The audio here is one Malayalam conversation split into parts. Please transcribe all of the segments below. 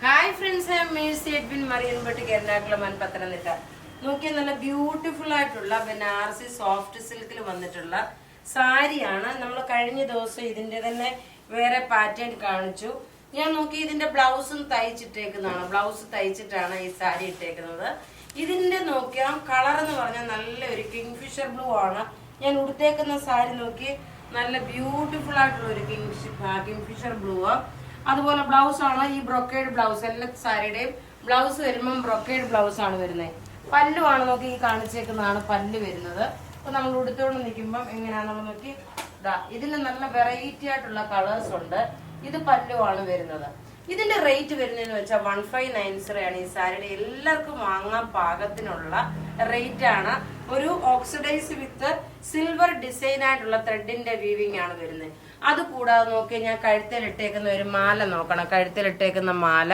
Hi friends, I am Mercy Edwin മറിയൻപട്ടിക്ക് എറണാകുളം പത്തനംതിട്ട. നോക്കിയാൽ നല്ല ബ്യൂട്ടിഫുൾ ആയിട്ടുള്ള ബനാറസി സോഫ്റ്റ് സിൽക്കിൽ വന്നിട്ടുള്ള സാരിയാണ്. നമ്മൾ കഴിഞ്ഞ ദിവസം ഇതിന്റെ തന്നെ വേറെ പാറ്റേൺ കാണിച്ചു. ഞാൻ നോക്കി ഇതിന്റെ ബ്ലൗസും തയ്ച്ചിട്ടേക്കുന്നതാണ്. ബ്ലൗസ് തയ്ച്ചിട്ടാണ് ഈ സാരി ഇട്ടേക്കുന്നത്. ഇതിന്റെ നോക്കിയാൽ കളർ എന്ന് പറഞ്ഞാൽ നല്ല ഒരു കിങ്ഫിഷർ ബ്ലൂ ആണ്. ഞാൻ ഉടുത്തേക്കുന്ന സാരി നോക്കി നല്ല ബ്യൂട്ടിഫുൾ ആയിട്ടുള്ള ഒരു കിങ്ഫിഷർ ബ്ലൂ. അതുപോലെ ബ്ലൗസ് ആണ് ഈ ബ്രൊക്കേഡ് ബ്ലൗസ്. എല്ലാ സാരിയുടെയും ബ്ലൗസ് വരുമ്പം ബ്രൊക്കേഡ് ബ്ലൗസ് ആണ് വരുന്നത്. പല്ലു ആണ് നോക്കി ഈ കാണിച്ചേക്കുന്നതാണ് പല്ല് വരുന്നത്. അപ്പൊ നമ്മൾ ഉടുത്തോണ്ട് നിൽക്കുമ്പം എങ്ങനെയാണെന്ന് നോക്കി ഇതിന് നല്ല വെറൈറ്റി ആയിട്ടുള്ള കളേഴ്സ് ഉണ്ട്. ഇത് പല്ലു ആണ് വരുന്നത്. ഇതിന്റെ റേറ്റ് വരുന്നതെന്ന് വെച്ചാൽ 1590 ആണ്. ഈ സാരിയുടെ എല്ലാവർക്കും വാങ്ങാൻ പാകത്തിനുള്ള റേറ്റ് ആണ്. ഒരു ഓക്സിഡൈസ് വിത്ത് സിൽവർ ഡിസൈൻ ആയിട്ടുള്ള ത്രെഡിന്റെ വീവിംഗ് ആണ് വരുന്നത്. അത് കൂടാതെ നോക്കി ഞാൻ കഴുത്തിലിട്ടേക്കുന്ന ഒരു മാല നോക്കണം. കഴുത്തിലിട്ടേക്കുന്ന മാല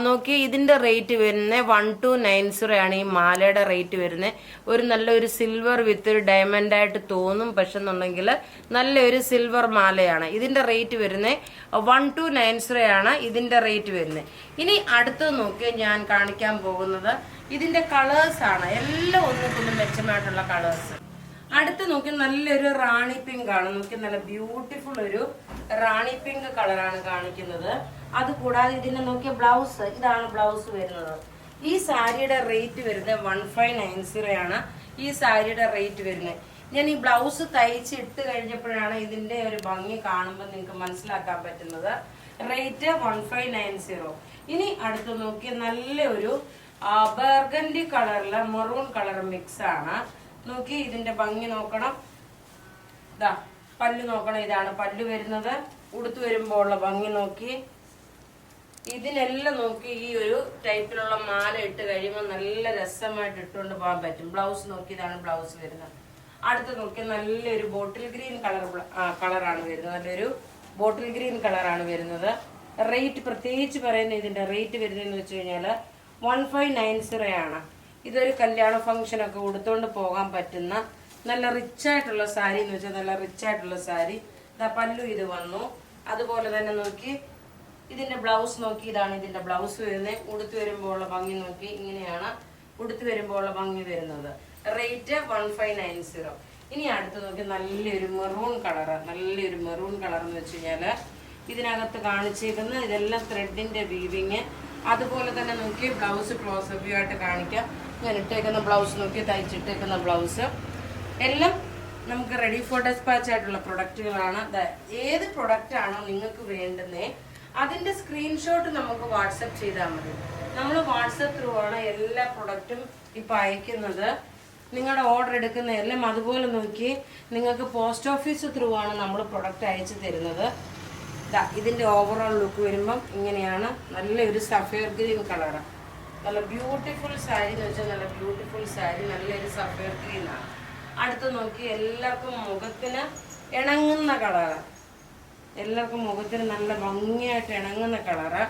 നോക്കി ഇതിന്റെ റേറ്റ് വരുന്നത് 1290 ആണ്. ഈ മാലയുടെ റേറ്റ് വരുന്നത് ഒരു നല്ലൊരു സിൽവർ വിത്ത് ഡയമണ്ട് ആയിട്ട് തോന്നും, പക്ഷെ എന്നുണ്ടെങ്കിൽ നല്ലൊരു സിൽവർ മാലയാണ്. ഇതിന്റെ റേറ്റ് വരുന്നത് 1290 ആണ് ഇതിന്റെ റേറ്റ് വരുന്നത്. ഇനി അടുത്തത് നോക്കി ഞാൻ കാണിക്കാൻ പോകുന്നത് ഇതിന്റെ കളേഴ്സ് ആണ്. എല്ലാം ഒന്നിനും മെച്ചമായിട്ടുള്ള കളേഴ്സ്. അടുത്ത് നോക്കി നല്ലൊരു റാണി പിങ്ക് ആണ്. നോക്കി നല്ല ബ്യൂട്ടിഫുൾ ഒരു റാണി പിങ്ക് കളറാണ് കാണിക്കുന്നത്. അതുകൂടാതെ ഇതിനെ നോക്കിയ ബ്ലൗസ്, ഇതാണ് ബ്ലൗസ് വരുന്നത്. ഈ സാരിയുടെ റേറ്റ് വരുന്നത് 1590 ആണ്. ഈ സാരിയുടെ റേറ്റ് വരുന്നത്. ഞാൻ ഈ ബ്ലൗസ് തയ്ച്ച് ഇട്ട് കഴിഞ്ഞപ്പോഴാണ് ഇതിന്റെ ഒരു ഭംഗി കാണുമ്പോൾ നിങ്ങൾക്ക് മനസ്സിലാക്കാൻ പറ്റുന്നത്. റേറ്റ് 1590. ഇനി അടുത്ത് നോക്കി നല്ലൊരു ബർഗൻഡി കളറിലെ മെറൂൺ കളർ മിക്സ് ആണ്. നോക്കി ഇതിന്റെ ഭംഗി നോക്കണം. പല്ല് നോക്കണം. ഇതാണ് പല്ല് വരുന്നത്. ഉടുത്തു വരുമ്പോൾ ഉള്ള ഭംഗി നോക്കി. ഇതിനെല്ലാം നോക്കി ഈ ഒരു ടൈപ്പിലുള്ള മാല ഇട്ട് കഴിയുമ്പോൾ നല്ല രസമായിട്ട് ഇട്ടുകൊണ്ട് പോകാൻ പറ്റും. ബ്ലൗസ് നോക്കി ഇതാണ് ബ്ലൗസ് വരുന്നത്. അടുത്ത് നോക്കി നല്ലൊരു ബോട്ടിൽ ഗ്രീൻ കളറാണ് വരുന്നത്. നല്ലൊരു ബോട്ടിൽ ഗ്രീൻ കളറാണ് വരുന്നത്. റേറ്റ് പ്രത്യേകിച്ച് പറയുന്നത് ഇതിന്റെ റേറ്റ് വരുന്നതെന്ന് വെച്ച് കഴിഞ്ഞാൽ 1590 ആണ്. ഇതൊരു കല്യാണ ഫംഗ്ഷനൊക്കെ ഉടുത്തോണ്ട് പോകാൻ പറ്റുന്ന നല്ല റിച്ച് ആയിട്ടുള്ള സാരി എന്ന് വെച്ചാൽ നല്ല റിച്ച് ആയിട്ടുള്ള സാരി. പല്ലു ഇത് വന്നു. അതുപോലെ തന്നെ നോക്കി ഇതിന്റെ ബ്ലൗസ് നോക്കി ഇതാണ് ഇതിന്റെ ബ്ലൗസ് വരുന്നത്. ഉടുത്തു വരുമ്പോൾ ഉള്ള ഭംഗി നോക്കി ഇങ്ങനെയാണ് ഉടുത്തു വരുമ്പോൾ ഉള്ള ഭംഗി വരുന്നത്. റേറ്റ് 1590. ഇനി അടുത്ത് നോക്കി നല്ലൊരു മെറൂൺ കളറ്. നല്ലൊരു മെറൂൺ കളർ എന്ന് വെച്ച് കഴിഞ്ഞാല് ഇതിനകത്ത് കാണിച്ചേക്കുന്ന ഇതെല്ലാം ത്രെഡിന്റെ വീവിങ്. അതുപോലെ തന്നെ നോക്കി ബ്ലൗസ് ക്ലോസ് വ്യൂ ആയിട്ട് കാണിക്കാം. ഞാൻ ഇട്ടേക്കുന്ന ബ്ലൗസ് നോക്കി തയ്ച്ചിട്ടേക്കുന്ന ബ്ലൗസ് എല്ലാം നമുക്ക് റെഡി ഫോർ ഡെസ്പാച്ച് ആയിട്ടുള്ള പ്രൊഡക്റ്റുകളാണ്. ഏത് പ്രൊഡക്റ്റ് ആണോ നിങ്ങൾക്ക് വേണ്ടുന്നേ അതിന്റെ സ്ക്രീൻഷോട്ട് നമുക്ക് വാട്സപ്പ് ചെയ്താൽ മതി. നമ്മൾ വാട്സപ്പ് ത്രൂ ആണ് എല്ലാ പ്രൊഡക്റ്റും ഇപ്പൊ അയക്കുന്നത്. നിങ്ങളുടെ ഓർഡർ എടുക്കുന്ന എല്ലാം അതുപോലെ നോക്കി നിങ്ങൾക്ക് പോസ്റ്റ് ഓഫീസ് ത്രൂ ആണ് നമ്മൾ പ്രൊഡക്റ്റ് അയച്ചു തരുന്നത്. ഇതിന്റെ ഓവറോൾ ലുക്ക് വരുമ്പം ഇങ്ങനെയാണ്. നല്ലൊരു സഫയർ ഗ്രീൻ കളറ്. നല്ല ബ്യൂട്ടിഫുൾ സാരി എന്ന് വെച്ചാൽ നല്ല ബ്യൂട്ടിഫുൾ സാരി. നല്ലൊരു സഫയർ ഗ്രീൻ ആണ്. അടുത്ത് നോക്കി എല്ലാവർക്കും മുഖത്തിന് ഇണങ്ങുന്ന കളറ്. എല്ലാവർക്കും മുഖത്തിന് നല്ല ഭംഗിയായിട്ട് ഇണങ്ങുന്ന കളറ്.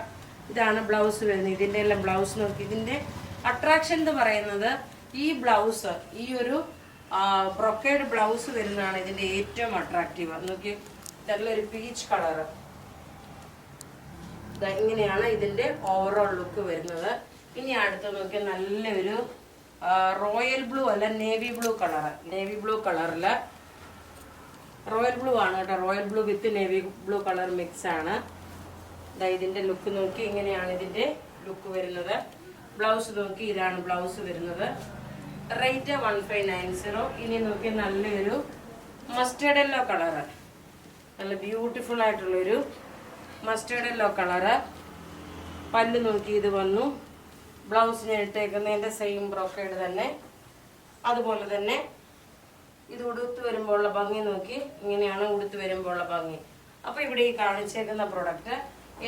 ഇതാണ് ബ്ലൗസ് വരുന്നത്. ഇതിന്റെ എല്ലാം ബ്ലൗസ് നോക്കി. ഇതിന്റെ അട്രാക്ഷൻ എന്ന് പറയുന്നത് ഈ ബ്ലൗസ്, ഈ ഒരു ബ്രൊക്കേഡ് ബ്ലൗസ് വരുന്നതാണ് ഇതിന്റെ ഏറ്റവും അട്രാക്റ്റീവ്. നോക്കി നല്ലൊരു പീച്ച് കളറ്. ഇങ്ങനെയാണ് ഇതിന്റെ ഓവറോൾ ലുക്ക് വരുന്നത്. ഇനി അടുത്ത് നോക്കി നല്ലൊരു റോയൽ ബ്ലൂ അല്ല navy blue colour. Navy blue കളറില് റോയൽ ബ്ലൂ ആണ് കേട്ടോ. റോയൽ ബ്ലൂ വിത്ത് നേവി ബ്ലൂ കളർ മിക്സ് ആണ്. ഇതിന്റെ ലുക്ക് നോക്കി ഇങ്ങനെയാണ് ഇതിന്റെ ലുക്ക് വരുന്നത്. ബ്ലൗസ് നോക്കി ഇതാണ് ബ്ലൗസ് വരുന്നത്. റേറ്റ് 1590. ഇനി നോക്കി നല്ലൊരു മസ്റ്റേർഡ് യെല്ലോ കളറ്. നല്ല ബ്യൂട്ടിഫുൾ ആയിട്ടുള്ളൊരു മസ്റ്റേർഡ് യെല്ലോ കളറ്. പല്ല് നോക്കി ഇത് വന്നു. ബ്ലൗസ് ഞാൻ ഇട്ടേക്കുന്നതിന്റെ സെയിം ബ്രോക്കേഡ് തന്നെ. അതുപോലെ തന്നെ ഇത് ഉടുത്ത് വരുമ്പോൾ ഉള്ള ഭംഗി നോക്കി ഇങ്ങനെയാണ് ഉടുത്ത് വരുമ്പോൾ ഉള്ള ഭംഗി. അപ്പൊ ഇവിടെ ഈ കാണിച്ചേക്കുന്ന പ്രൊഡക്റ്റ്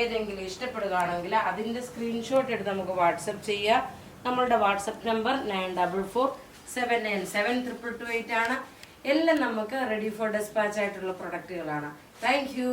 ഏതെങ്കിലും ഇഷ്ടപ്പെടുകയാണെങ്കിൽ അതിന്റെ സ്ക്രീൻഷോട്ട് എടുത്ത് നമുക്ക് വാട്സപ്പ് ചെയ്യാം. നമ്മളുടെ വാട്സപ്പ് നമ്പർ 9447972228 ആണ്. എല്ലാം നമുക്ക് റെഡി ഫോർ ഡെസ്പാച്ച് ആയിട്ടുള്ള പ്രൊഡക്റ്റുകളാണ്. Thank you.